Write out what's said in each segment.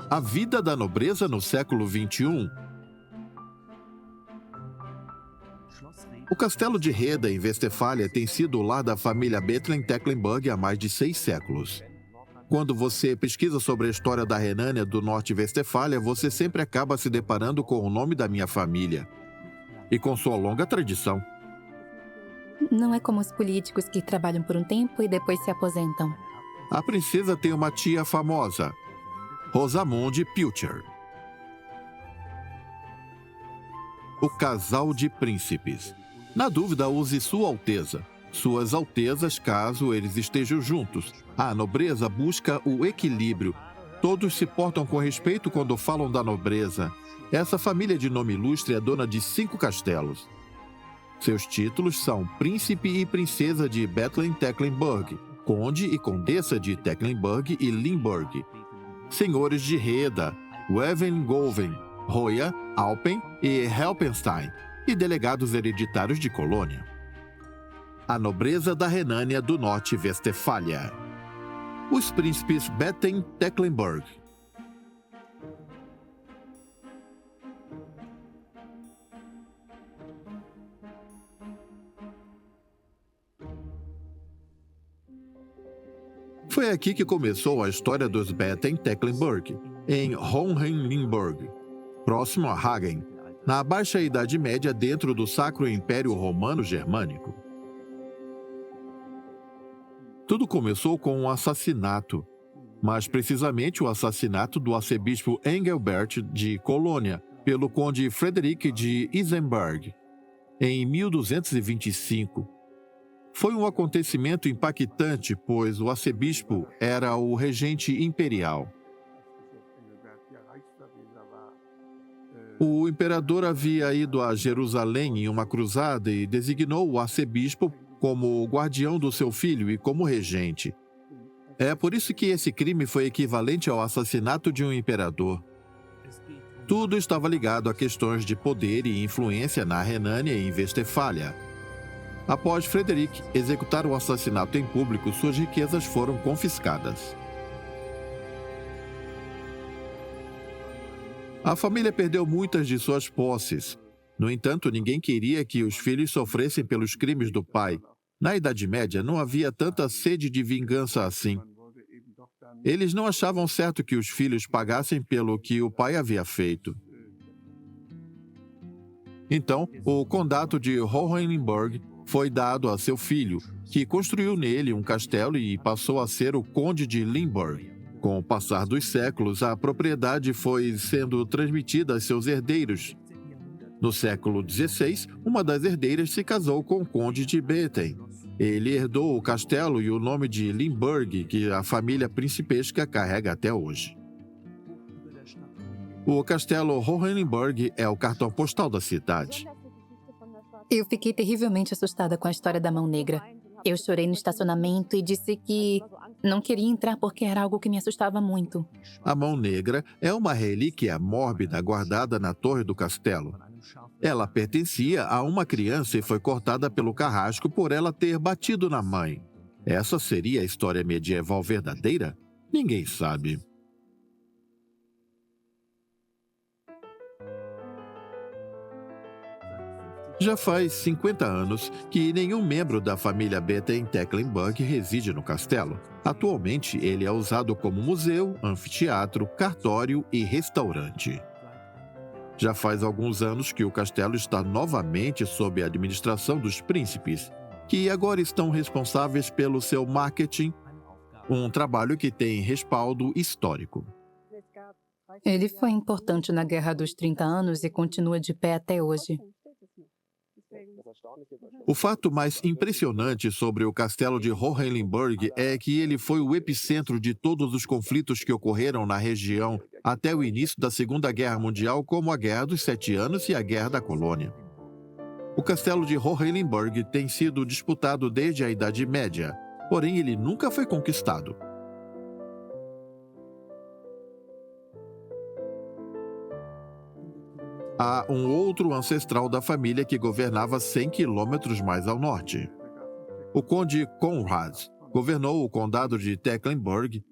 A vida da nobreza no século XXI. O castelo de Reda, em Westfália, tem sido o lar da família Bethlen-Tecklenburg há mais de 6 séculos. Quando você pesquisa sobre a história da Renânia do Norte-Westfália, você sempre acaba se deparando com o nome da minha família e com sua longa tradição. Não é como os políticos que trabalham por um tempo e depois se aposentam. A princesa tem uma tia famosa, Rosamunde Pilcher. O casal de príncipes. Na dúvida, use Sua Alteza. Suas Altezas, caso eles estejam juntos. A nobreza busca o equilíbrio. Todos se portam com respeito quando falam da nobreza. Essa família de nome ilustre é dona de 5 castelos. Seus títulos são Príncipe e Princesa de Bethlen-Tecklenburg, Conde e Condessa de Tecklenburg e Limburg, Senhores de Reda, Wevelgem, Hoya, Alpen e Helpenstein, e delegados hereditários de colônia. A nobreza da Renânia do Norte-Westfália. Os príncipes Bethlen-Tecklenburg. Foi aqui que começou a história dos Bethlen-Tecklenburg, em Hohenlimburg, próximo a Hagen, na Baixa Idade Média dentro do Sacro Império Romano Germânico. Tudo começou com um assassinato, mais precisamente o assassinato do arcebispo Engelbert de Colônia pelo conde Frederick de Isenberg, em 1225. Foi um acontecimento impactante, pois o arcebispo era o regente imperial. O imperador havia ido a Jerusalém em uma cruzada e designou o arcebispo como o guardião do seu filho e como regente. É por isso que esse crime foi equivalente ao assassinato de um imperador. Tudo estava ligado a questões de poder e influência na Renânia e em Westfália. Após Frederick executar o assassinato em público, suas riquezas foram confiscadas. A família perdeu muitas de suas posses. No entanto, ninguém queria que os filhos sofressem pelos crimes do pai. Na Idade Média, não havia tanta sede de vingança assim. Eles não achavam certo que os filhos pagassem pelo que o pai havia feito. Então, o condado de Hohenlimburg foi dado a seu filho, que construiu nele um castelo e passou a ser o conde de Limburg. Com o passar dos séculos, a propriedade foi sendo transmitida a seus herdeiros. No século XVI, uma das herdeiras se casou com o conde de Bethlen. Ele herdou o castelo e o nome de Limburg, que a família principesca carrega até hoje. O castelo Hohenlimburg é o cartão postal da cidade. Eu fiquei terrivelmente assustada com a história da Mão Negra. Eu chorei no estacionamento e disse que não queria entrar porque era algo que me assustava muito. A Mão Negra é uma relíquia mórbida guardada na torre do castelo. Ela pertencia a uma criança e foi cortada pelo carrasco por ela ter batido na mãe. Essa seria a história medieval verdadeira? Ninguém sabe. Já faz 50 anos que nenhum membro da família Bethlen-Tecklenburg reside no castelo. Atualmente, ele é usado como museu, anfiteatro, cartório e restaurante. Já faz alguns anos que o castelo está novamente sob a administração dos príncipes, que agora estão responsáveis pelo seu marketing, um trabalho que tem respaldo histórico. Ele foi importante na Guerra dos 30 Anos e continua de pé até hoje. O fato mais impressionante sobre o castelo de Hohenlimburg é que ele foi o epicentro de todos os conflitos que ocorreram na região até o início da Segunda Guerra Mundial, como a Guerra dos 7 Anos e a Guerra da Colônia. O castelo de Hohenlimburg tem sido disputado desde a Idade Média, porém ele nunca foi conquistado. Há um outro ancestral da família que governava 100 quilômetros mais ao norte. O conde Konrad governou o condado de Tecklenburg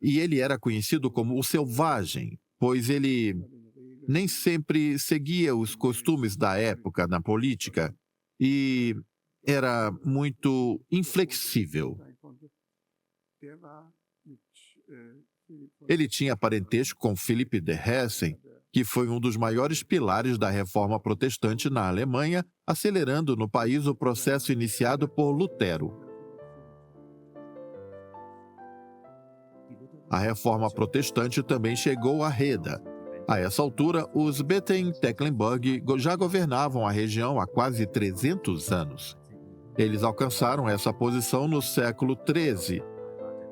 e ele era conhecido como o Selvagem, pois ele nem sempre seguia os costumes da época na política e era muito inflexível. Ele tinha parentesco com Philipp de Hessen, que foi um dos maiores pilares da reforma protestante na Alemanha, acelerando no país o processo iniciado por Lutero. A reforma protestante também chegou a Reda. A essa altura, os Bethlen-Tecklenburg já governavam a região há quase 300 anos. Eles alcançaram essa posição no século XIII,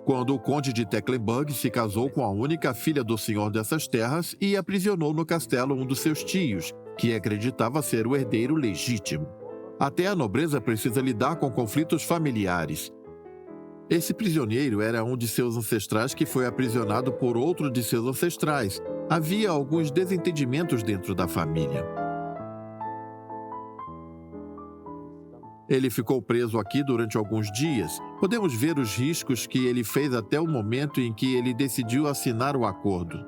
quando o conde de Tecklenburg se casou com a única filha do senhor dessas terras e aprisionou no castelo um dos seus tios, que acreditava ser o herdeiro legítimo. Até a nobreza precisa lidar com conflitos familiares. Esse prisioneiro era um de seus ancestrais que foi aprisionado por outro de seus ancestrais. Havia alguns desentendimentos dentro da família. Ele ficou preso aqui durante alguns dias. Podemos ver os riscos que ele fez até o momento em que ele decidiu assinar o acordo.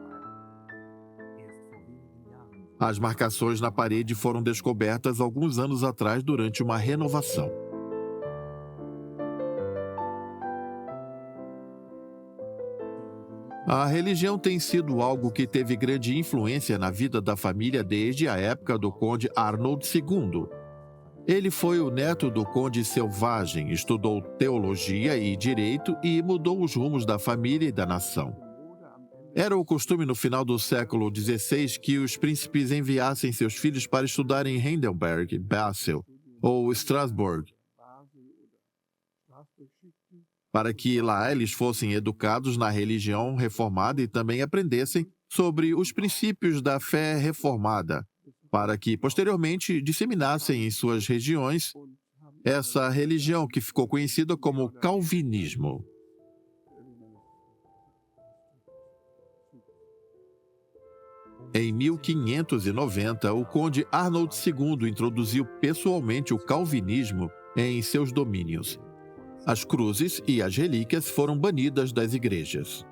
As marcações na parede foram descobertas alguns anos atrás durante uma renovação. A religião tem sido algo que teve grande influência na vida da família desde a época do conde Arnold II. Ele foi o neto do conde Selvagem, estudou teologia e direito e mudou os rumos da família e da nação. Era o costume no final do século XVI que os príncipes enviassem seus filhos para estudar em Heidelberg, Basel ou Strasbourg, para que lá eles fossem educados na religião reformada e também aprendessem sobre os princípios da fé reformada, para que, posteriormente, disseminassem em suas regiões essa religião que ficou conhecida como Calvinismo. Em 1590, o conde Arnold II introduziu pessoalmente o calvinismo em seus domínios. As cruzes e as relíquias foram banidas das igrejas.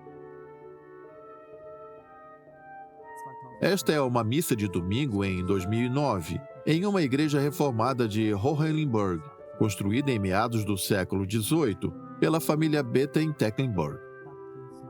Esta é uma missa de domingo em 2009, em uma igreja reformada de Hohenlimburg, construída em meados do século XVIII pela família Bethlen-Tecklenburg.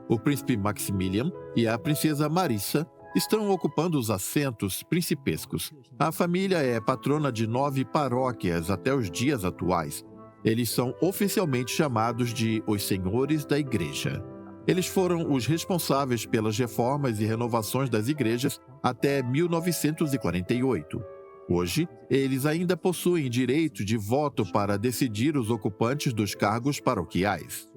O príncipe Maximilian e a princesa Marissa estão ocupando os assentos principescos. A família é patrona de 9 paróquias até os dias atuais. Eles são oficialmente chamados de os Senhores da Igreja. Eles foram os responsáveis pelas reformas e renovações das igrejas até 1948. Hoje, eles ainda possuem direito de voto para decidir os ocupantes dos cargos paroquiais.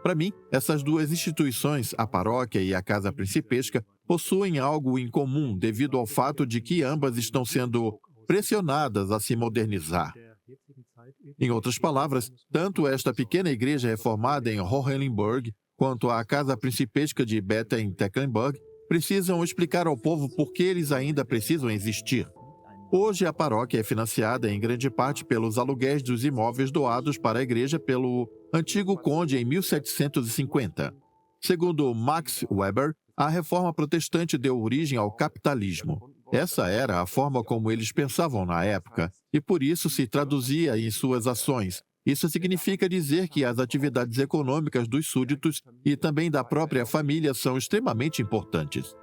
Para mim, essas duas instituições, a paróquia e a casa principesca, possuem algo em comum devido ao fato de que ambas estão sendo pressionadas a se modernizar. Em outras palavras, tanto esta pequena igreja reformada em Hohenlimburg quanto a casa principesca de Bethlen-Tecklenburg precisam explicar ao povo por que eles ainda precisam existir. Hoje, a paróquia é financiada em grande parte pelos aluguéis dos imóveis doados para a igreja pelo antigo conde em 1750. Segundo Max Weber, a reforma protestante deu origem ao capitalismo. Essa era a forma como eles pensavam na época, e por isso se traduzia em suas ações. Isso significa dizer que as atividades econômicas dos súditos e também da própria família são extremamente importantes.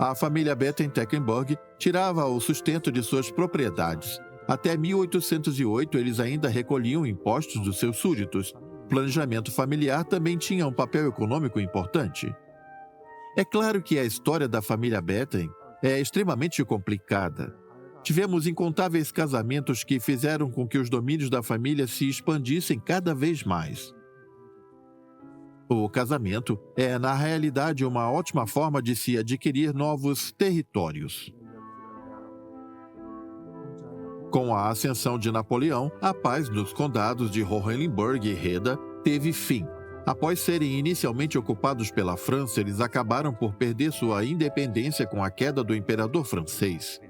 A família Bethlen-Tecklenburg tirava o sustento de suas propriedades. Até 1808, eles ainda recolhiam impostos dos seus súditos. O planejamento familiar também tinha um papel econômico importante. É claro que a história da família Bethlen é extremamente complicada. Tivemos incontáveis casamentos que fizeram com que os domínios da família se expandissem cada vez mais. O casamento é, na realidade, uma ótima forma de se adquirir novos territórios. Com a ascensão de Napoleão, a paz dos condados de Hohenlimburg e Reda teve fim. Após serem inicialmente ocupados pela França, eles acabaram por perder sua independência com a queda do imperador francês.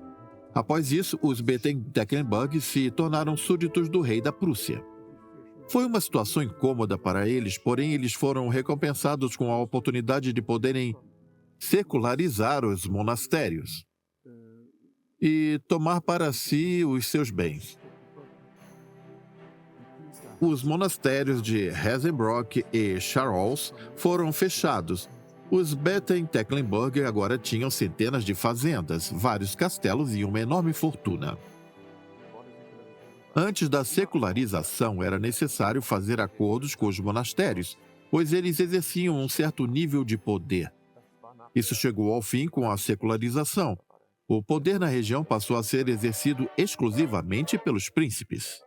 Após isso, os Bethlen-Tecklenburg se tornaram súditos do rei da Prússia. Foi uma situação incômoda para eles, porém eles foram recompensados com a oportunidade de poderem secularizar os monastérios e tomar para si os seus bens. Os monastérios de Hessenbrock e Charolles foram fechados. Os Bethlen-Tecklenburg agora tinham centenas de fazendas, vários castelos e uma enorme fortuna. Antes da secularização, era necessário fazer acordos com os monastérios, pois eles exerciam um certo nível de poder. Isso chegou ao fim com a secularização. O poder na região passou a ser exercido exclusivamente pelos príncipes.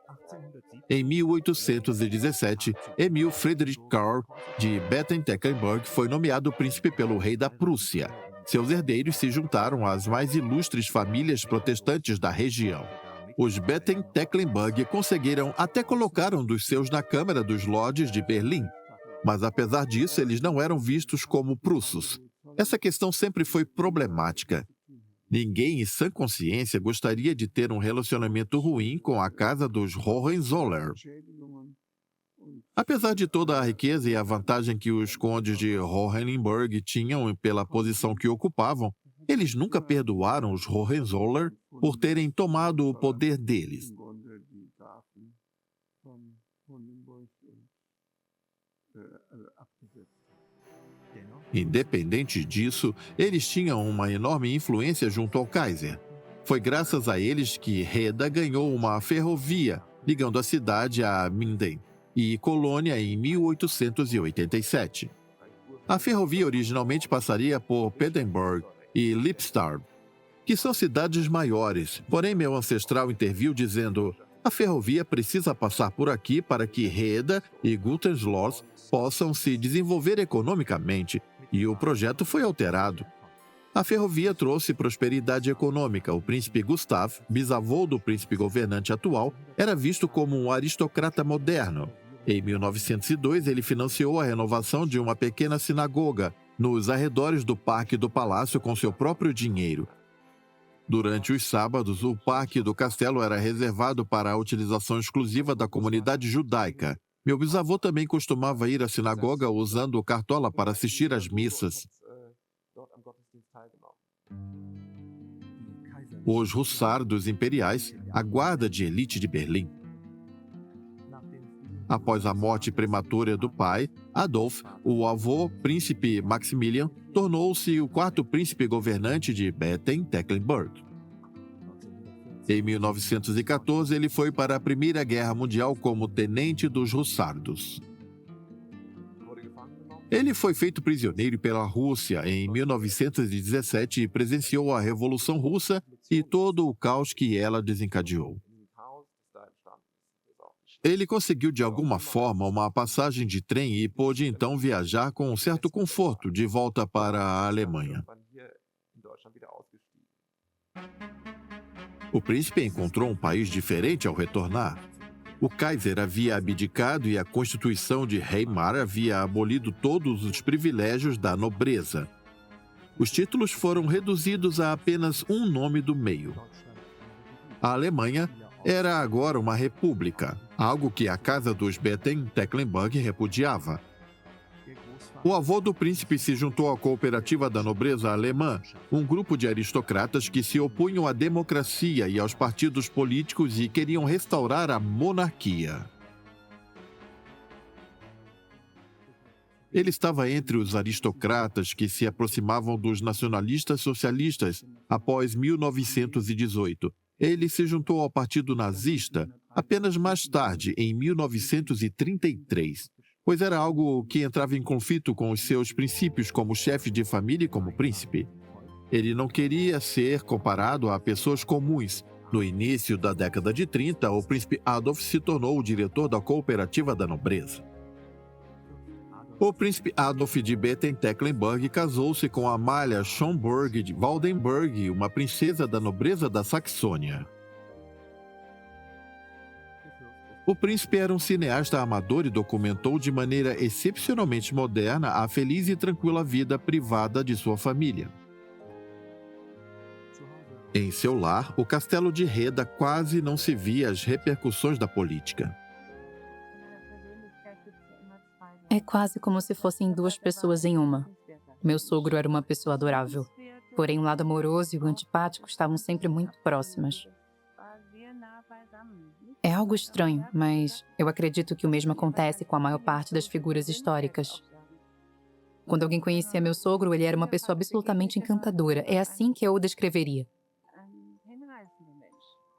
Em 1817, Emil Friedrich Karl de Bethlen-Tecklenburg foi nomeado príncipe pelo rei da Prússia. Seus herdeiros se juntaram às mais ilustres famílias protestantes da região. Os Bethlen-Tecklenburg conseguiram até colocar um dos seus na Câmara dos Lordes de Berlim. Mas apesar disso, eles não eram vistos como prussos. Essa questão sempre foi problemática. Ninguém em sã consciência gostaria de ter um relacionamento ruim com a casa dos Hohenzollern. Apesar de toda a riqueza e a vantagem que os condes de Hohenlimburg tinham pela posição que ocupavam, eles nunca perdoaram os Hohenzollern por terem tomado o poder deles. Independente disso, eles tinham uma enorme influência junto ao Kaiser. Foi graças a eles que Reda ganhou uma ferrovia ligando a cidade a Minden e Colônia em 1887. A ferrovia originalmente passaria por Pedenburg e Lippstadt, que são cidades maiores, porém meu ancestral interviu dizendo: a ferrovia precisa passar por aqui para que Reda e Gutenschloss possam se desenvolver economicamente, e o projeto foi alterado. A ferrovia trouxe prosperidade econômica. O príncipe Gustav, bisavô do príncipe governante atual, era visto como um aristocrata moderno. Em 1902, ele financiou a renovação de uma pequena sinagoga nos arredores do Parque do Palácio com seu próprio dinheiro. Durante os sábados, o Parque do Castelo era reservado para a utilização exclusiva da comunidade judaica. Meu bisavô também costumava ir à sinagoga usando cartola para assistir às missas. Os Hussardos Imperiais, a guarda de elite de Berlim. Após a morte prematura do pai, Adolf, o avô príncipe Maximilian, tornou-se o quarto príncipe governante de Bethlen-Tecklenburg. Em 1914, ele foi para a Primeira Guerra Mundial como tenente dos Hussardos. Ele foi feito prisioneiro pela Rússia em 1917 e presenciou a Revolução Russa e todo o caos que ela desencadeou. Ele conseguiu de alguma forma uma passagem de trem e pôde então viajar com um certo conforto de volta para a Alemanha. O príncipe encontrou um país diferente ao retornar. O Kaiser havia abdicado e a Constituição de Weimar havia abolido todos os privilégios da nobreza. Os títulos foram reduzidos a apenas um nome do meio. A Alemanha era agora uma república, algo que a casa dos Bethlen-Tecklenburg repudiava. O avô do príncipe se juntou à cooperativa da nobreza alemã, um grupo de aristocratas que se opunham à democracia e aos partidos políticos e queriam restaurar a monarquia. Ele estava entre os aristocratas que se aproximavam dos nacionalistas socialistas após 1918. Ele se juntou ao partido nazista apenas mais tarde, em 1933. Pois era algo que entrava em conflito com os seus princípios como chefe de família e como príncipe. Ele não queria ser comparado a pessoas comuns. No início da década de 30, o príncipe Adolf se tornou o diretor da cooperativa da nobreza. O príncipe Adolf de Bethlen-Tecklenburg casou-se com Amália Schomburg de Waldenburg, uma princesa da nobreza da Saxônia. O príncipe era um cineasta amador e documentou de maneira excepcionalmente moderna a feliz e tranquila vida privada de sua família. Em seu lar, o castelo de Reda quase não se via as repercussões da política. É quase como se fossem duas pessoas em uma. Meu sogro era uma pessoa adorável. Porém, o lado amoroso e o antipático estavam sempre muito próximas. É algo estranho, mas eu acredito que o mesmo acontece com a maior parte das figuras históricas. Quando alguém conhecia meu sogro, ele era uma pessoa absolutamente encantadora. É assim que eu o descreveria.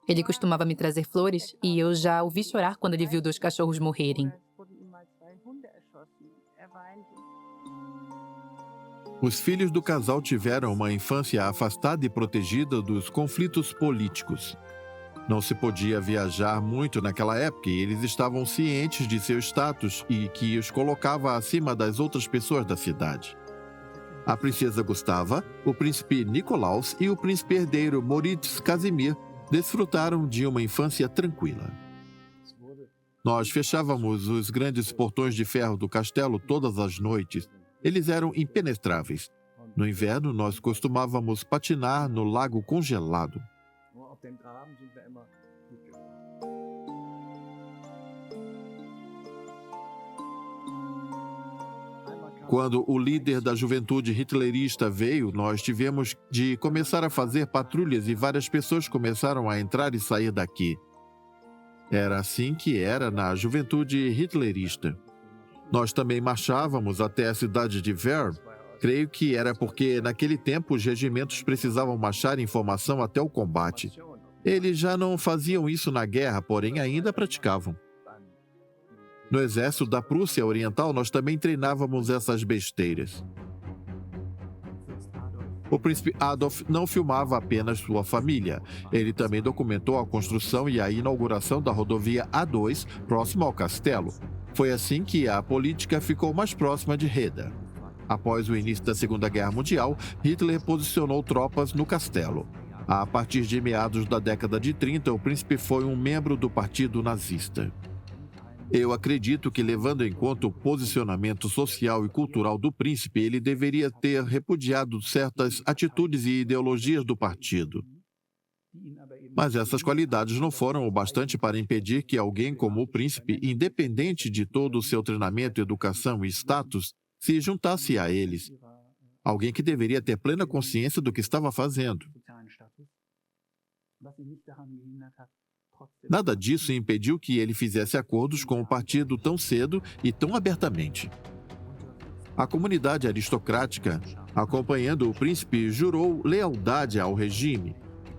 Ele costumava me trazer flores e eu já o vi chorar quando ele viu 2 cachorros morrerem. Os filhos do casal tiveram uma infância afastada e protegida dos conflitos políticos. Não se podia viajar muito naquela época e eles estavam cientes de seu status e que os colocava acima das outras pessoas da cidade. A princesa Gustava, o príncipe Nicolaus e o príncipe herdeiro Moritz Casimir desfrutaram de uma infância tranquila. Nós fechávamos os grandes portões de ferro do castelo todas as noites. Eles eram impenetráveis. No inverno, nós costumávamos patinar no lago congelado. Quando o líder da juventude hitlerista veio, nós tivemos de começar a fazer patrulhas e várias pessoas começaram a entrar e sair daqui. Era assim que era na juventude hitlerista. Nós também marchávamos até a cidade de Wern. Creio que era porque, naquele tempo, os regimentos precisavam marchar em formação até o combate. Eles já não faziam isso na guerra, porém ainda praticavam. No exército da Prússia Oriental, nós também treinávamos essas besteiras. O príncipe Adolf não filmava apenas sua família. Ele também documentou a construção e a inauguração da rodovia A2, próximo ao castelo. Foi assim que a política ficou mais próxima de Reda. Após o início da Segunda Guerra Mundial, Hitler posicionou tropas no castelo. A partir de meados da década de 30, o príncipe foi um membro do Partido Nazista. Eu acredito que, levando em conta o posicionamento social e cultural do príncipe, ele deveria ter repudiado certas atitudes e ideologias do partido. Mas essas qualidades não foram o bastante para impedir que alguém como o príncipe, independente de todo o seu treinamento, educação e status, se juntasse a eles. Alguém que deveria ter plena consciência do que estava fazendo. Nada disso impediu que ele fizesse acordos com o partido tão cedo e tão abertamente. A comunidade aristocrática, acompanhando o príncipe, jurou lealdade ao regime.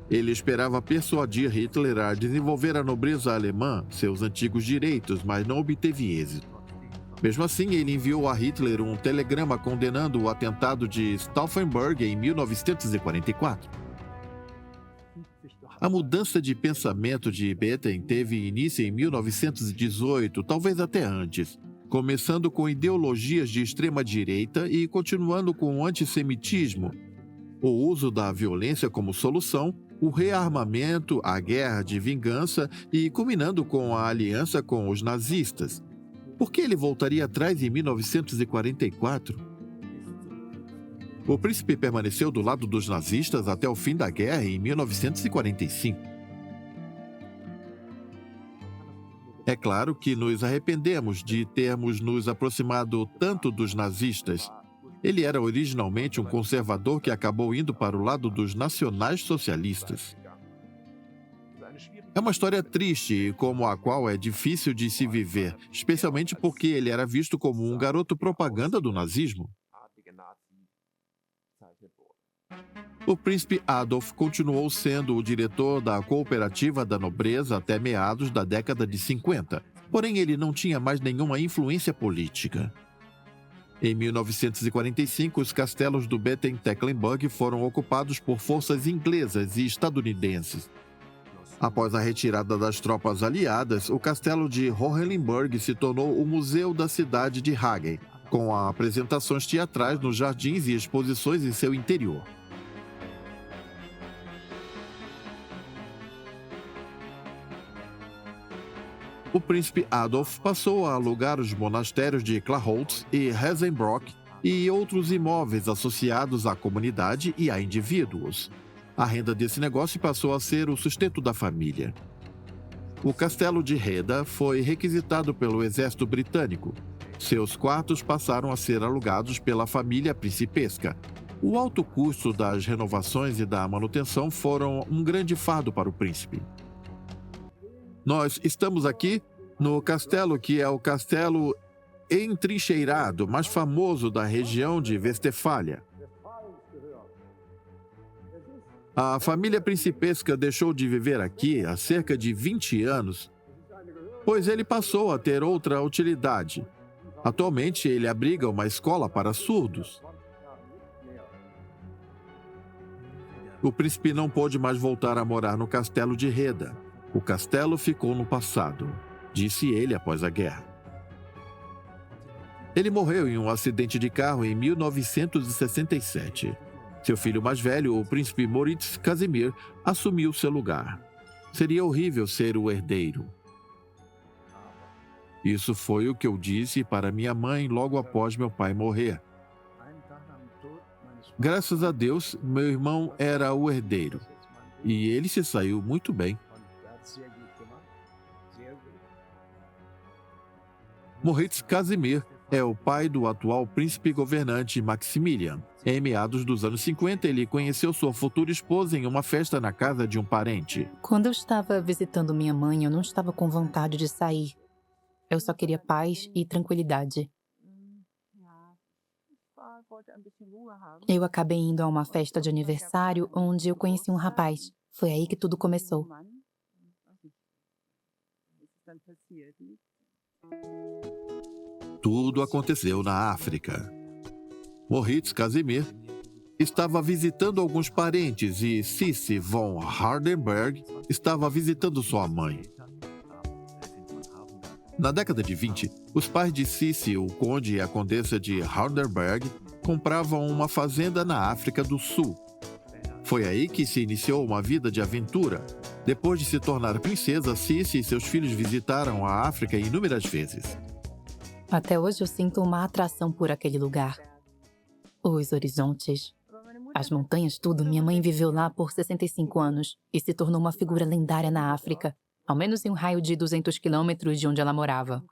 Ele esperava persuadir Hitler a desenvolver a nobreza alemã, seus antigos direitos, mas não obteve êxito. Mesmo assim, ele enviou a Hitler um telegrama condenando o atentado de Stauffenberg em 1944. A mudança de pensamento de Bethlen teve início em 1918, talvez até antes, começando com ideologias de extrema-direita e continuando com o antissemitismo, o uso da violência como solução, o rearmamento, a guerra de vingança e culminando com a aliança com os nazistas. Por que ele voltaria atrás em 1944? O príncipe permaneceu do lado dos nazistas até o fim da guerra em 1945. É claro que nos arrependemos de termos nos aproximado tanto dos nazistas. Ele era originalmente um conservador que acabou indo para o lado dos nacionais-socialistas. É uma história triste, como a qual é difícil de se viver, especialmente porque ele era visto como um garoto propaganda do nazismo. O príncipe Adolf continuou sendo o diretor da cooperativa da nobreza até meados da década de 50, porém ele não tinha mais nenhuma influência política. Em 1945, os castelos do Bethlen-Tecklenburg foram ocupados por forças inglesas e estadunidenses. Após a retirada das tropas aliadas, o castelo de Hohenlimburg se tornou o museu da cidade de Hagen, com apresentações teatrais nos jardins e exposições em seu interior. O príncipe Adolf passou a alugar os monastérios de Clarholz e Hesenbrock e outros imóveis associados à comunidade e a indivíduos. A renda desse negócio passou a ser o sustento da família. O castelo de Reda foi requisitado pelo exército britânico. Seus quartos passaram a ser alugados pela família principesca. O alto custo das renovações e da manutenção foram um grande fardo para o príncipe. Nós estamos aqui no castelo que é o castelo entrincheirado mais famoso da região de Westfália. A família principesca deixou de viver aqui há cerca de 20 anos, pois ele passou a ter outra utilidade. Atualmente, ele abriga uma escola para surdos. O príncipe não pôde mais voltar a morar no castelo de Reda. O castelo ficou no passado, disse ele após a guerra. Ele morreu em um acidente de carro em 1967. Seu filho mais velho, o príncipe Moritz Casimir, assumiu seu lugar. Seria horrível ser o herdeiro. Isso foi o que eu disse para minha mãe logo após meu pai morrer. Graças a Deus, meu irmão era o herdeiro. E ele se saiu muito bem. Moritz Casimir é o pai do atual príncipe governante Maximilian. Em meados dos anos 50, ele conheceu sua futura esposa em uma festa na casa de um parente. Quando eu estava visitando minha mãe, eu não estava com vontade de sair. Eu só queria paz e tranquilidade. Eu acabei indo a uma festa de aniversário onde eu conheci um rapaz. Foi aí que tudo começou. Tudo aconteceu na África. Moritz Casimir estava visitando alguns parentes e Sissi von Hardenberg estava visitando sua mãe. Na década de 20, os pais de Sissi, o conde e a condessa de Hardenberg, compravam uma fazenda na África do Sul. Foi aí que se iniciou uma vida de aventura. Depois de se tornar princesa, Sissi e seus filhos visitaram a África inúmeras vezes. Até hoje eu sinto uma atração por aquele lugar. Os horizontes, as montanhas, tudo. Minha mãe viveu lá por 65 anos e se tornou uma figura lendária na África, ao menos em um raio de 200 quilômetros de onde ela morava.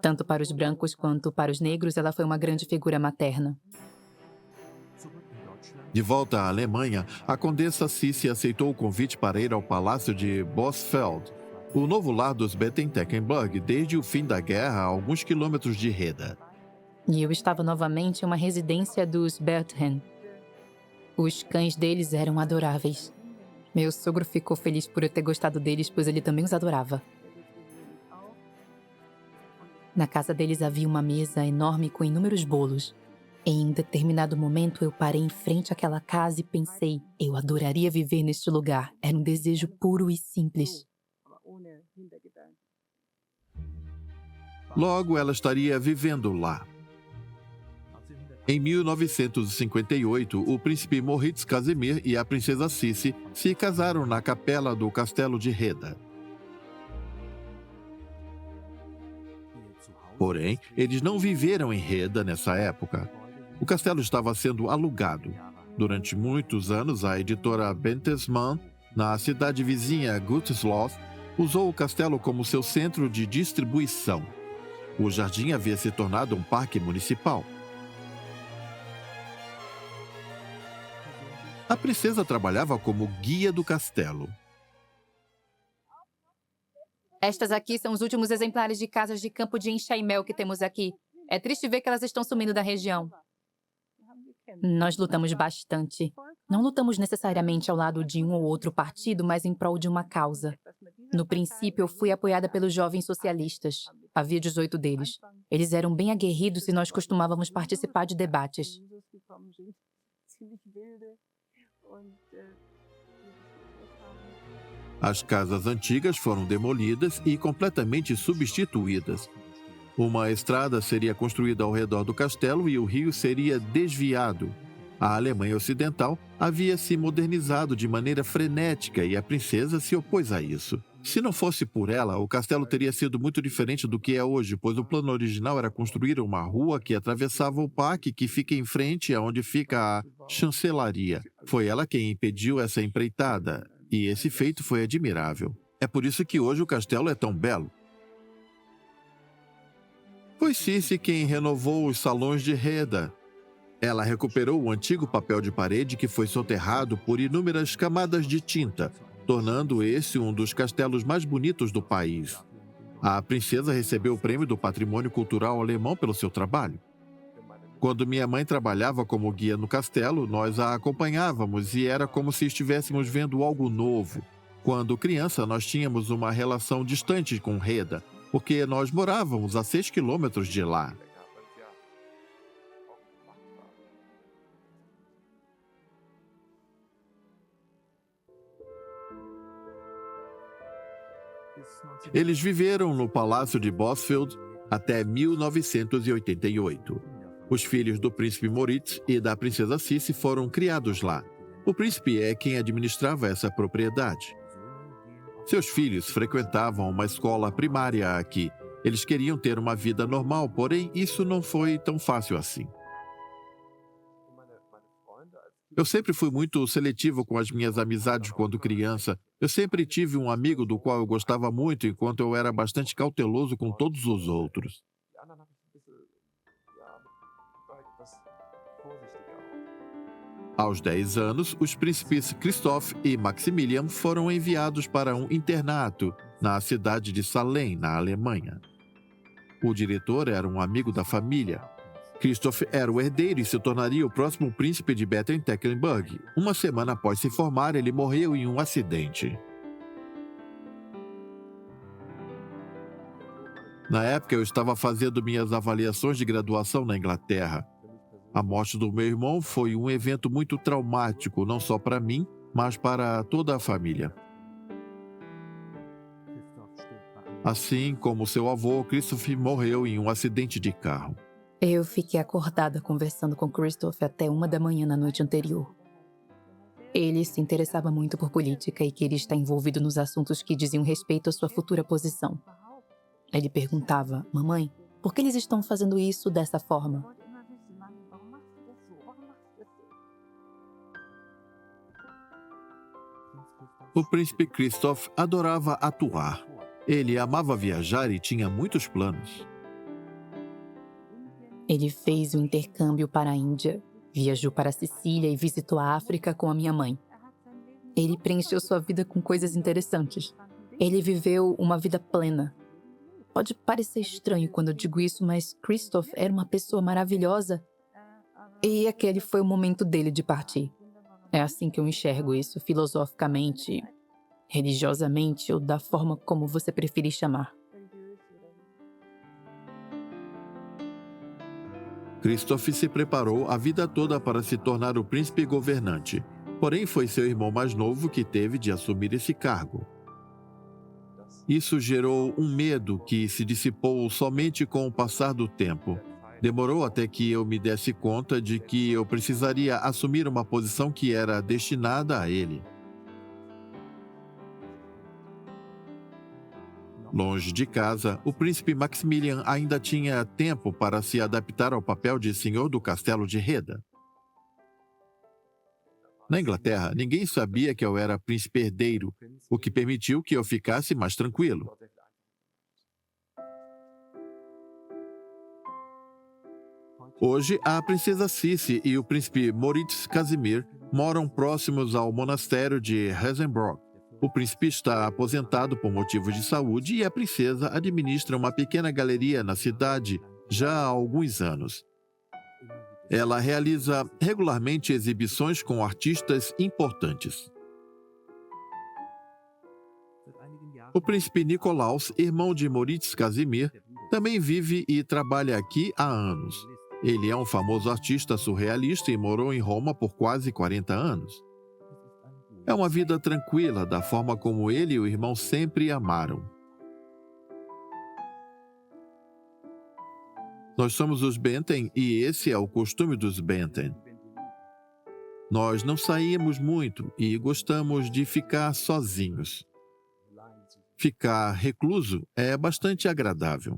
Tanto para os brancos quanto para os negros, ela foi uma grande figura materna. De volta à Alemanha, a condessa Sissi aceitou o convite para ir ao palácio de Bosfeld, o novo lar dos Betten-Tecklenburg, desde o fim da guerra a alguns quilômetros de Reda. E eu estava novamente em uma residência dos Berthen. Os cães deles eram adoráveis. Meu sogro ficou feliz por eu ter gostado deles, pois ele também os adorava. Na casa deles havia uma mesa enorme com inúmeros bolos. Em um determinado momento, eu parei em frente àquela casa e pensei, eu adoraria viver neste lugar. Era um desejo puro e simples. Logo, ela estaria vivendo lá. Em 1958, o príncipe Moritz Casimir e a princesa Sissi se casaram na capela do castelo de Reda. Porém, eles não viveram em Reda nessa época. O castelo estava sendo alugado. Durante muitos anos, a editora Bertelsmann, na cidade vizinha Gütersloh, usou o castelo como seu centro de distribuição. O jardim havia se tornado um parque municipal. A princesa trabalhava como guia do castelo. Estas aqui são os últimos exemplares de casas de campo de enxaimel que temos aqui. É triste ver que elas estão sumindo da região. Nós lutamos bastante. Não lutamos necessariamente ao lado de um ou outro partido, mas em prol de uma causa. No princípio, eu fui apoiada pelos jovens socialistas. Havia 18 deles. Eles eram bem aguerridos e nós costumávamos participar de debates. As casas antigas foram demolidas e completamente substituídas. Uma estrada seria construída ao redor do castelo e o rio seria desviado. A Alemanha Ocidental havia se modernizado de maneira frenética e a princesa se opôs a isso. Se não fosse por ela, o castelo teria sido muito diferente do que é hoje, pois o plano original era construir uma rua que atravessava o parque que fica em frente aonde fica a chancelaria. Foi ela quem impediu essa empreitada, e esse feito foi admirável. É por isso que hoje o castelo é tão belo. Foi Sissi quem renovou os salões de Reda. Ela recuperou o antigo papel de parede que foi soterrado por inúmeras camadas de tinta, tornando esse um dos castelos mais bonitos do país. A princesa recebeu o prêmio do Patrimônio Cultural Alemão pelo seu trabalho. Quando minha mãe trabalhava como guia no castelo, nós a acompanhávamos e era como se estivéssemos vendo algo novo. Quando criança, nós tínhamos uma relação distante com Reda, porque nós morávamos a 6 quilômetros de lá. Eles viveram no Palácio de Bosfield até 1988. Os filhos do príncipe Moritz e da princesa Sissi foram criados lá. O príncipe é quem administrava essa propriedade. Seus filhos frequentavam uma escola primária aqui. Eles queriam ter uma vida normal, porém isso não foi tão fácil assim. Eu sempre fui muito seletivo com as minhas amizades quando criança. Eu sempre tive um amigo do qual eu gostava muito, enquanto eu era bastante cauteloso com todos os outros. Aos 10 anos, os príncipes Christoph e Maximilian foram enviados para um internato na cidade de Salem, na Alemanha. O diretor era um amigo da família. Christoph era o herdeiro e se tornaria o próximo príncipe de Baden-Tecklenburg. Uma semana após se formar, ele morreu em um acidente. Na época, eu estava fazendo minhas avaliações de graduação na Inglaterra. A morte do meu irmão foi um evento muito traumático, não só para mim, mas para toda a família. Assim como seu avô, Christoph morreu em um acidente de carro. Eu fiquei acordada conversando com Christoph até 1 da manhã na noite anterior. Ele se interessava muito por política e queria estar envolvido nos assuntos que diziam respeito à sua futura posição. Ele perguntava, mamãe, por que eles estão fazendo isso dessa forma? O príncipe Christoph adorava atuar. Ele amava viajar e tinha muitos planos. Ele fez o intercâmbio para a Índia, viajou para a Sicília e visitou a África com a minha mãe. Ele preencheu sua vida com coisas interessantes. Ele viveu uma vida plena. Pode parecer estranho quando eu digo isso, mas Christoph era uma pessoa maravilhosa. E aquele foi o momento dele de partir. É assim que eu enxergo isso, filosoficamente, religiosamente ou da forma como você preferir chamar. Christoph se preparou a vida toda para se tornar o príncipe governante. Porém, foi seu irmão mais novo que teve de assumir esse cargo. Isso gerou um medo que se dissipou somente com o passar do tempo. Demorou até que eu me desse conta de que eu precisaria assumir uma posição que era destinada a ele. Longe de casa, o príncipe Maximilian ainda tinha tempo para se adaptar ao papel de senhor do castelo de Reda. Na Inglaterra, ninguém sabia que eu era príncipe herdeiro, o que permitiu que eu ficasse mais tranquilo. Hoje, a princesa Sissi e o príncipe Moritz Casimir moram próximos ao monastério de Hesenbrock. O príncipe está aposentado por motivos de saúde e a princesa administra uma pequena galeria na cidade já há alguns anos. Ela realiza regularmente exibições com artistas importantes. O príncipe Nikolaus, irmão de Moritz Casimir, também vive e trabalha aqui há anos. Ele é um famoso artista surrealista e morou em Roma por quase 40 anos. É uma vida tranquila, da forma como ele e o irmão sempre amaram. Nós somos os Benten e esse é o costume dos Benten. Nós não saímos muito e gostamos de ficar sozinhos. Ficar recluso é bastante agradável.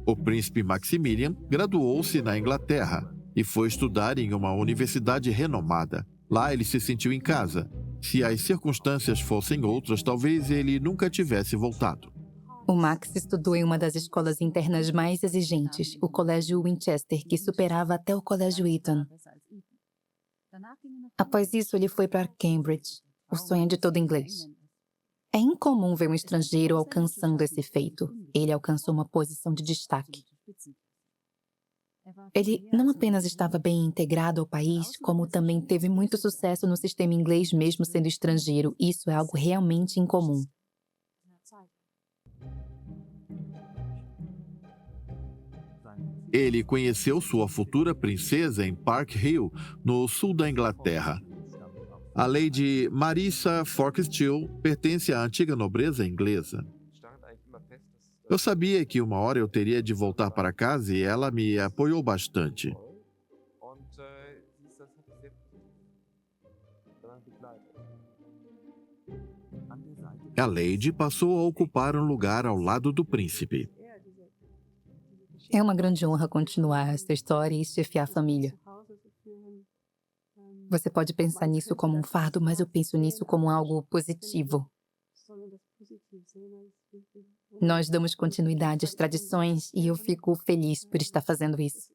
O príncipe Maximilian graduou-se na Inglaterra e foi estudar em uma universidade renomada. Lá ele se sentiu em casa. Se as circunstâncias fossem outras, talvez ele nunca tivesse voltado. O Max estudou em uma das escolas internas mais exigentes, o Colégio Winchester, que superava até o Colégio Eton. Após isso, ele foi para Cambridge, o sonho de todo inglês. É incomum ver um estrangeiro alcançando esse feito. Ele alcançou uma posição de destaque. Ele não apenas estava bem integrado ao país, como também teve muito sucesso no sistema inglês mesmo sendo estrangeiro. Isso é algo realmente incomum. Ele conheceu sua futura princesa em Park Hill, no sul da Inglaterra. A Lady Marissa Forkestill pertence à antiga nobreza inglesa. Eu sabia que uma hora eu teria de voltar para casa e ela me apoiou bastante. A Lady passou a ocupar um lugar ao lado do príncipe. É uma grande honra continuar essa história e chefiar a família. Você pode pensar nisso como um fardo, mas eu penso nisso como algo positivo. Nós damos continuidade às tradições e eu fico feliz por estar fazendo isso.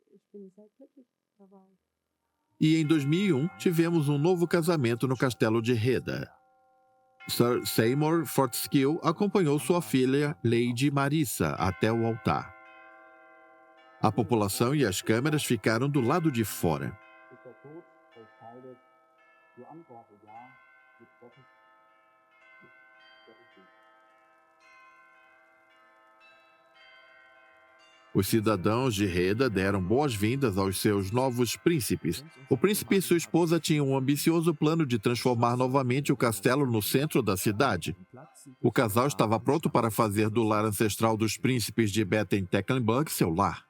E em 2001, tivemos um novo casamento no castelo de Rheda. Sir Seymour Fortescue acompanhou sua filha, Lady Marissa, até o altar. A população e as câmeras ficaram do lado de fora. Os cidadãos de Rheda deram boas-vindas aos seus novos príncipes. O príncipe e sua esposa tinham um ambicioso plano de transformar novamente o castelo no centro da cidade. O casal estava pronto para fazer do lar ancestral dos príncipes de Batten-Tecklenburg seu lar.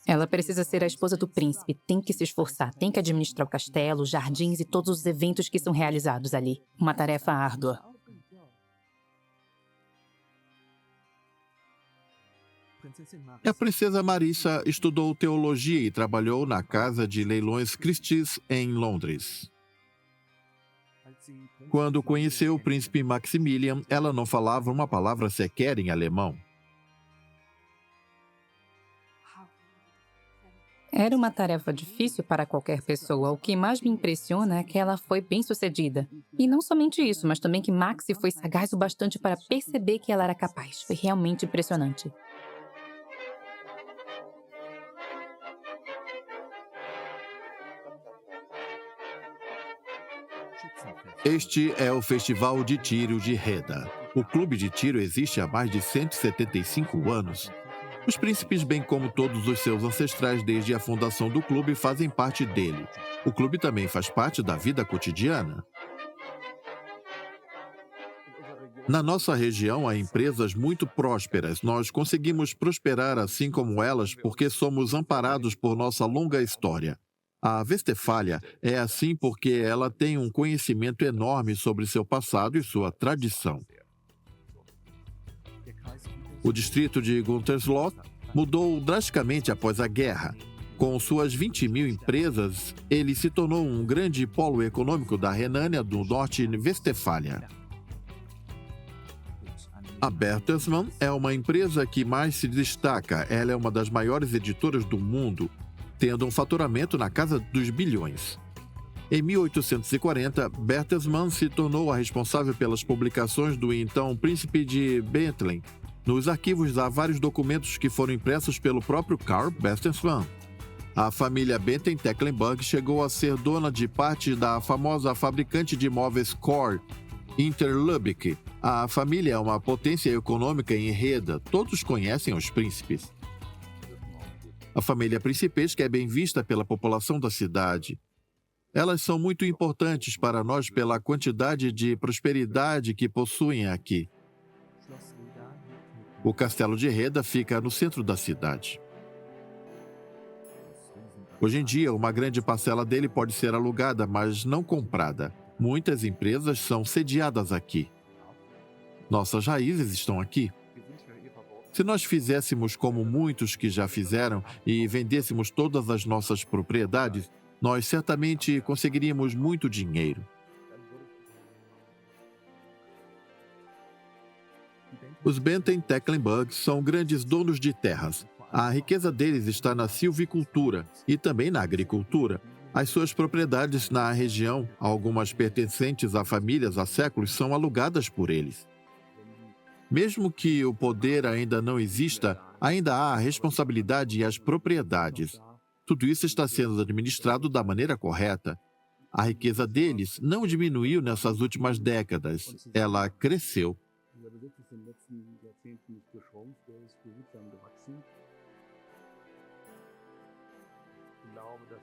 Ela precisa ser a esposa do príncipe, tem que se esforçar, tem que administrar o castelo, os jardins e todos os eventos que são realizados ali. Uma tarefa árdua. A princesa Marissa estudou teologia e trabalhou na Casa de Leilões Christie's em Londres. Quando conheceu o príncipe Maximilian, ela não falava uma palavra sequer em alemão. Era uma tarefa difícil para qualquer pessoa. O que mais me impressiona é que ela foi bem-sucedida. E não somente isso, mas também que Maxi foi sagaz o bastante para perceber que ela era capaz. Foi realmente impressionante. Este é o Festival de Tiro de Rheda. O clube de tiro existe há mais de 175 anos. Os príncipes, bem como todos os seus ancestrais desde a fundação do clube, fazem parte dele. O clube também faz parte da vida cotidiana. Na nossa região, há empresas muito prósperas. Nós conseguimos prosperar assim como elas porque somos amparados por nossa longa história. A Westfália é assim porque ela tem um conhecimento enorme sobre seu passado e sua tradição. O distrito de Guntersloh mudou drasticamente após a guerra. Com suas 20.000 empresas, ele se tornou um grande polo econômico da Renânia do Norte-Westfália. A Bertelsmann é uma empresa que mais se destaca. Ela é uma das maiores editoras do mundo, tendo um faturamento na casa dos bilhões. Em 1840, Bertelsmann se tornou a responsável pelas publicações do então Príncipe de Bethlen. Nos arquivos há vários documentos que foram impressos pelo próprio Karl Bertelsmann. A família Batten-Tecklenburg chegou a ser dona de parte da famosa fabricante de móveis Kor, Interlubbeck. A família é uma potência econômica em Rheda. Todos conhecem os príncipes. A família principesca é bem vista pela população da cidade. Elas são muito importantes para nós pela quantidade de prosperidade que possuem aqui. O castelo de Rheda fica no centro da cidade. Hoje em dia, uma grande parcela dele pode ser alugada, mas não comprada. Muitas empresas são sediadas aqui. Nossas raízes estão aqui. Se nós fizéssemos como muitos que já fizeram e vendêssemos todas as nossas propriedades, nós certamente conseguiríamos muito dinheiro. Os Benten-Tecklenburg são grandes donos de terras. A riqueza deles está na silvicultura e também na agricultura. As suas propriedades na região, algumas pertencentes a famílias há séculos, são alugadas por eles. Mesmo que o poder ainda não exista, ainda há a responsabilidade e as propriedades. Tudo isso está sendo administrado da maneira correta. A riqueza deles não diminuiu nessas últimas décadas, ela cresceu.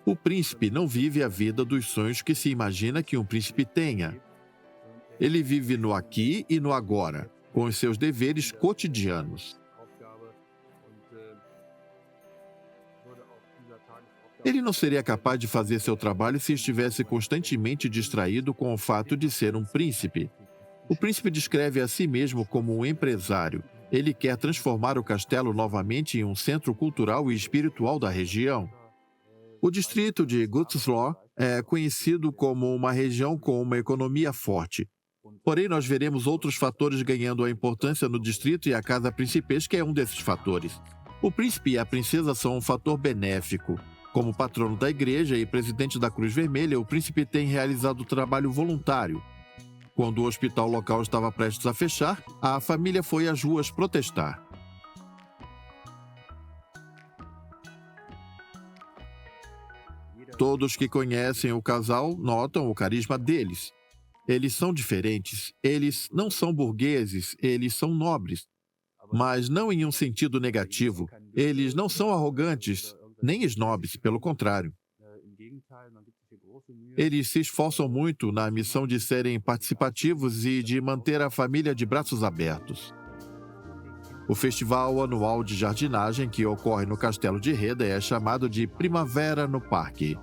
O príncipe não vive a vida dos sonhos que se imagina que um príncipe tenha. Ele vive no aqui e no agora, com os seus deveres cotidianos. Ele não seria capaz de fazer seu trabalho se estivesse constantemente distraído com o fato de ser um príncipe. O príncipe descreve a si mesmo como um empresário. Ele quer transformar o castelo novamente em um centro cultural e espiritual da região. O distrito de Gütersloh é conhecido como uma região com uma economia forte. Porém, nós veremos outros fatores ganhando a importância no distrito e a casa principesca é um desses fatores. O príncipe e a princesa são um fator benéfico. Como patrono da igreja e presidente da Cruz Vermelha, o príncipe tem realizado trabalho voluntário. Quando o hospital local estava prestes a fechar, a família foi às ruas protestar. Todos que conhecem o casal notam o carisma deles. Eles são diferentes, eles não são burgueses, eles são nobres. Mas não em um sentido negativo. Eles não são arrogantes, nem snobs, pelo contrário. Eles se esforçam muito na missão de serem participativos e de manter a família de braços abertos. O festival anual de jardinagem que ocorre no Castelo de Reda é chamado de Primavera no Parque.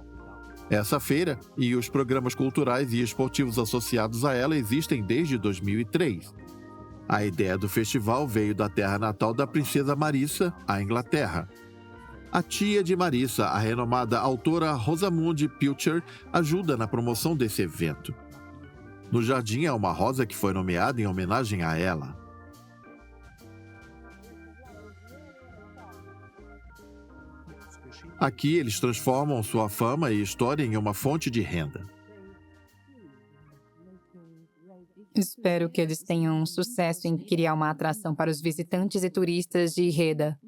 Essa feira e os programas culturais e esportivos associados a ela existem desde 2003. A ideia do festival veio da terra natal da princesa Marissa, a Inglaterra. A tia de Marissa, a renomada autora Rosamund Pilcher, ajuda na promoção desse evento. No jardim há uma rosa que foi nomeada em homenagem a ela. Aqui eles transformam sua fama e história em uma fonte de renda. Espero que eles tenham sucesso em criar uma atração para os visitantes e turistas de Reda.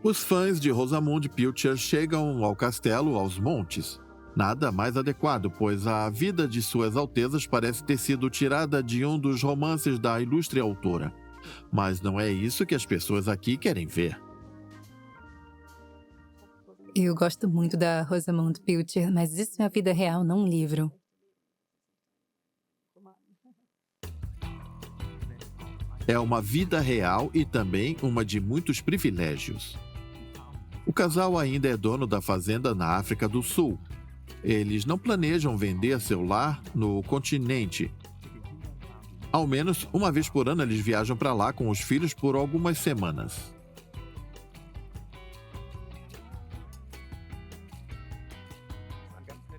Os fãs de Rosamund Pilcher chegam ao castelo aos montes. Nada mais adequado, pois a vida de Suas Altezas parece ter sido tirada de um dos romances da ilustre autora. Mas não é isso que as pessoas aqui querem ver. Eu gosto muito da Rosamund Pilcher, mas isso é a vida real, não um livro. É uma vida real e também uma de muitos privilégios. O casal ainda é dono da fazenda na África do Sul. Eles não planejam vender seu lar no continente. Ao menos uma vez por ano eles viajam para lá com os filhos por algumas semanas.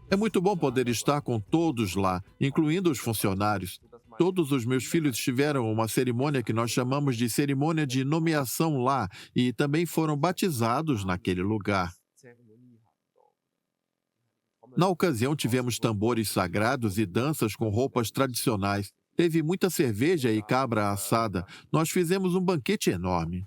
É muito bom poder estar com todos lá, incluindo os funcionários. Todos os meus filhos tiveram uma cerimônia que nós chamamos de cerimônia de nomeação lá e também foram batizados naquele lugar. Na ocasião, tivemos tambores sagrados e danças com roupas tradicionais. Teve muita cerveja e cabra assada. Nós fizemos um banquete enorme.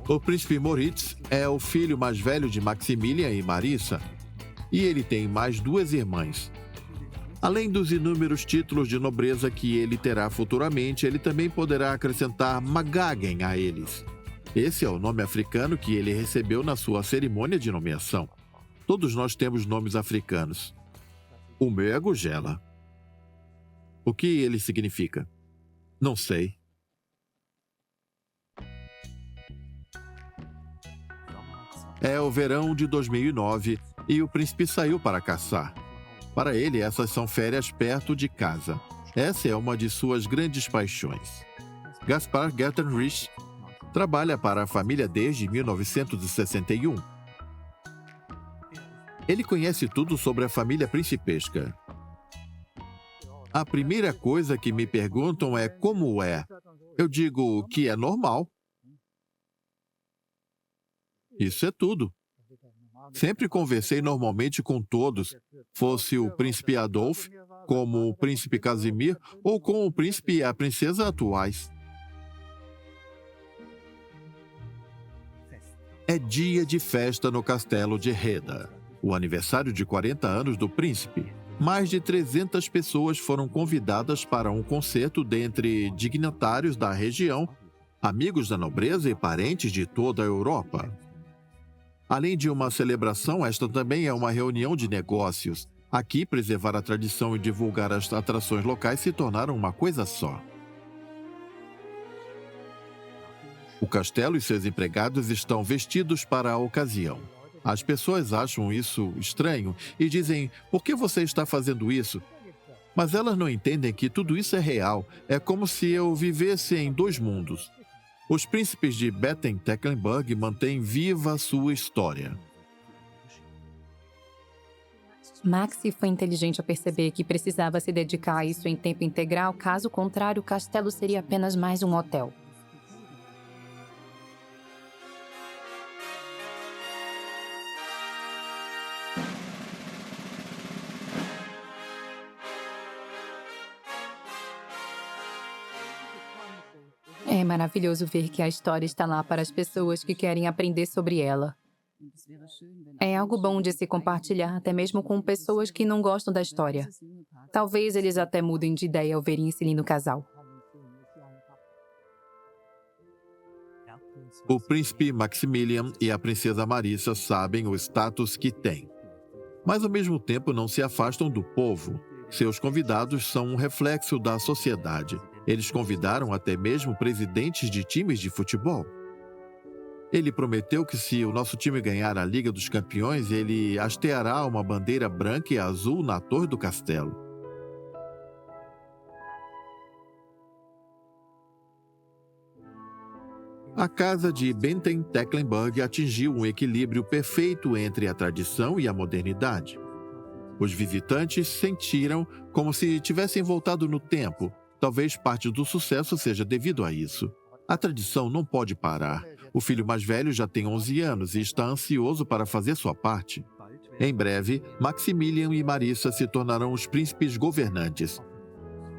O príncipe Moritz é o filho mais velho de Maximilian e Marissa, e ele tem mais duas irmãs. Além dos inúmeros títulos de nobreza que ele terá futuramente, ele também poderá acrescentar Magagen a eles. Esse é o nome africano que ele recebeu na sua cerimônia de nomeação. Todos nós temos nomes africanos. O meu é Gugela. O que ele significa? Não sei. É o verão de 2009 e o príncipe saiu para caçar. Para ele, essas são férias perto de casa. Essa é uma de suas grandes paixões. Gaspar Gertenrich trabalha para a família desde 1961. Ele conhece tudo sobre a família principesca. A primeira coisa que me perguntam é como é. Eu digo que é normal. Isso é tudo. Sempre conversei normalmente com todos, fosse o príncipe Adolf, como o príncipe Casimir ou com o príncipe e a princesa atuais. É dia de festa no castelo de Reda, o aniversário de 40 anos do príncipe. Mais de 300 pessoas foram convidadas para um concerto dentre dignatários da região, amigos da nobreza e parentes de toda a Europa. Além de uma celebração, esta também é uma reunião de negócios. Aqui, preservar a tradição e divulgar as atrações locais se tornaram uma coisa só. O castelo e seus empregados estão vestidos para a ocasião. As pessoas acham isso estranho e dizem, por que você está fazendo isso? Mas elas não entendem que tudo isso é real. É como se eu vivesse em dois mundos. Os príncipes de Baden-Tecklenburg mantêm viva a sua história. Maxi foi inteligente ao perceber que precisava se dedicar a isso em tempo integral, caso contrário, o castelo seria apenas mais um hotel. É maravilhoso ver que a história está lá para as pessoas que querem aprender sobre ela. É algo bom de se compartilhar, até mesmo com pessoas que não gostam da história. Talvez eles até mudem de ideia ao verem esse lindo casal. O príncipe Maximilian e a princesa Marissa sabem o status que têm. Mas, ao mesmo tempo, não se afastam do povo. Seus convidados são um reflexo da sociedade. Eles convidaram até mesmo presidentes de times de futebol. Ele prometeu que se o nosso time ganhar a Liga dos Campeões, ele hasteará uma bandeira branca e azul na torre do castelo. A casa de Baden-Tecklenburg atingiu um equilíbrio perfeito entre a tradição e a modernidade. Os visitantes sentiram como se tivessem voltado no tempo. Talvez parte do sucesso seja devido a isso. A tradição não pode parar. O filho mais velho já tem 11 anos e está ansioso para fazer sua parte. Em breve, Maximilian e Marissa se tornarão os príncipes governantes.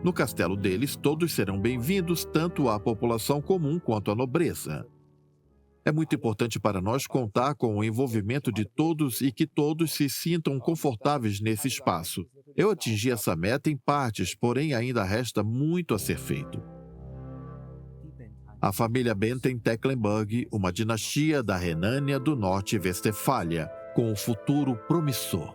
No castelo deles, todos serão bem-vindos, tanto a população comum quanto a nobreza. É muito importante para nós contar com o envolvimento de todos e que todos se sintam confortáveis nesse espaço. Eu atingi essa meta em partes, porém ainda resta muito a ser feito. A família Baden-Tecklenburg, uma dinastia da Renânia do Norte-Westfália, com um futuro promissor.